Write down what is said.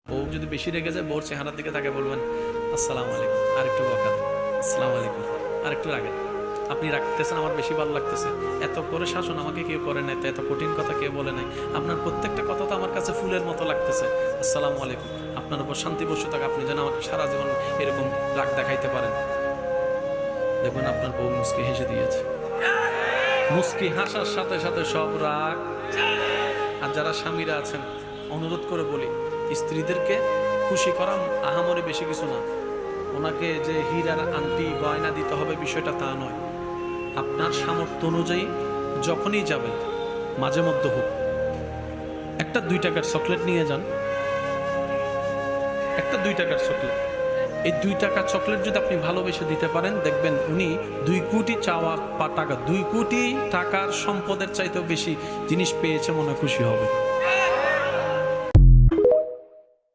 বউ যদি বেশি রেগে যায়, বউর চেহারার দিকে তাকে বলবেন আসসালামু আলাইকুম, আরেকটু বকা দেন, আসসালামু আলাইকুম, আরেকটু রাখেন, আপনি রাখতেছেন, আমার বেশি ভালো লাগতেছে, এত করে শাসন আমাকে কেউ করে নাই, তো এত কঠিন কথা কেউ বলে নাই, আপনার প্রত্যেকটা কথা তো আমার কাছে ফুলের মতো লাগতেছে, আসসালামু আলাইকুম, আপনার উপর শান্তি বসে থাক, আপনি যেন আমাকে সারা জীবন এরকম রাগ দেখাইতে পারেন। দেখবেন আপনার বউ মুচকি হেসে দিয়েছে। মুচকি হাসার সাথে সাথে সব রাগ। আর যারা স্বামীরা আছেন, অনুরোধ করে বলি, স্ত্রীদেরকে খুশি করা আহামরি বেশি কিছু না। ওনাকে যে হীরার আংটি গয়না দিতে হবে বিষয়টা তা নয়। আপনার সামর্থ্য অনুযায়ী যখনই যাবেন, মাঝে মধ্যে হোক, একটা 2 টাকার চকলেট নিয়ে যান, একটা 2 টাকার চকলেট। এই 2 টাকার চকলেট যদি আপনি ভালোবেসে দিতে পারেন, দেখবেন উনি 2 কোটি চাওয়া বা টাকা, 2 কোটি টাকার সম্পদের চাইতেও বেশি জিনিস পেয়েছে, মনে খুশি হবে।